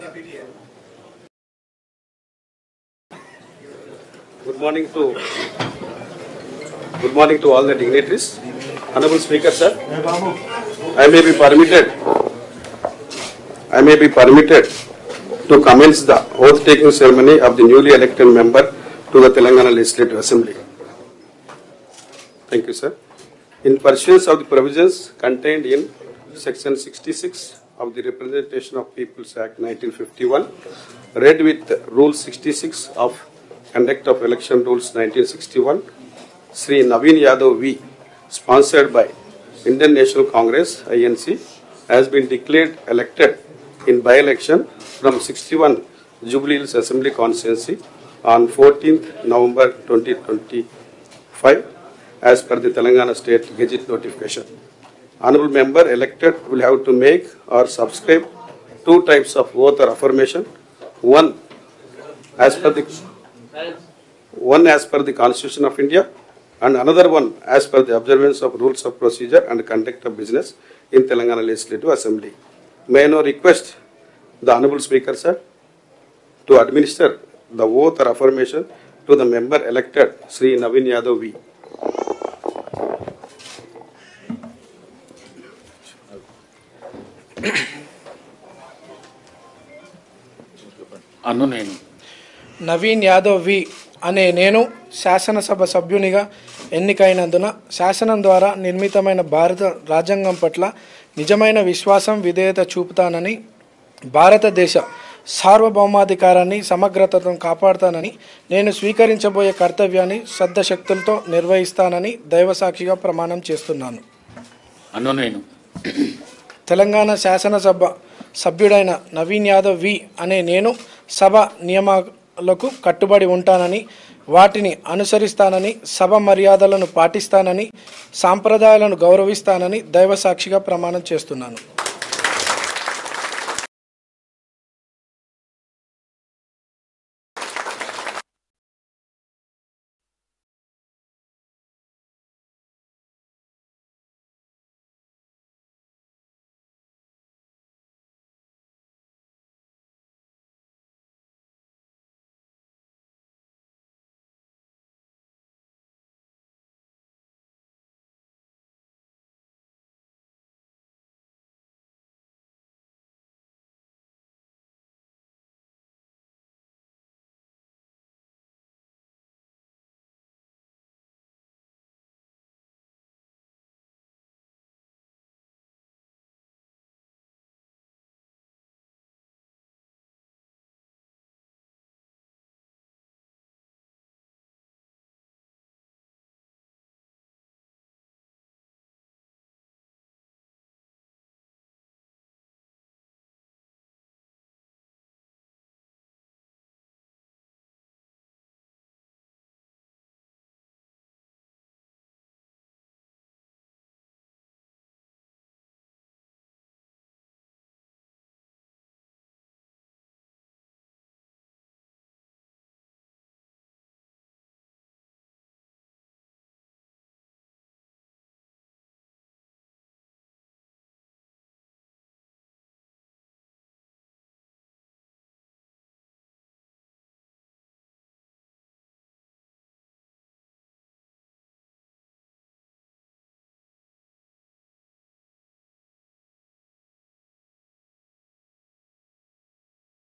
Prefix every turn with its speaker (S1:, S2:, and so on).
S1: Good morning to all the dignitaries. Honorable Speaker, sir, I may be permitted to commence the oath-taking ceremony of the newly elected member to the Telangana Legislative Assembly. Thank you, sir. In pursuance of the provisions contained in Section 66 of the Representation of Peoples Act 1951, read with Rule 66 of Conduct of Election Rules 1961, Sri Naveen Yadav V, sponsored by Indian National Congress (INC), has been declared elected in by-election from 61 Jubilee Hills Assembly Constituency on 14th November 2025 as per the Telangana State Gazette notification. Honorable member elected will have to make or subscribe two types of oath or affirmation, one as per the Constitution of India and another one as per the observance of rules of procedure and conduct of business in Telangana Legislative Assembly. May I now request the Honorable Speaker, sir, to administer the oath or affirmation to the member elected, Sri Naveen Yadav V.
S2: Naveen Yadav వి అనే నేను శాసనసభ సభ్యునిగా ఎన్నికైనందున శాసనం ద్వారా నిర్మితమైన భారత రాజ్యాంగం పట్ల నిజమైన విశ్వాసం విధేయత చూపుతానని, భారతదేశ సార్వభౌమాధికారాన్ని సమగ్రతను కాపాడుతానని, నేను స్వీకరించబోయే కర్తవ్యాన్ని శ్రద్ధశక్తులతో నిర్వహిస్తానని దైవసాక్షిగా ప్రమాణం చేస్తున్నాను. తెలంగాణ శాసనసభ సభ్యుడైన నవీన్ యాదవ్ వి అనే నేను సభ నియమాలకు కట్టుబడి ఉంటానని, వాటిని అనుసరిస్తానని, సభ మర్యాదలను పాటిస్తానని, సాంప్రదాయాలను గౌరవిస్తానని దైవసాక్షిగా ప్రమాణం చేస్తున్నాను.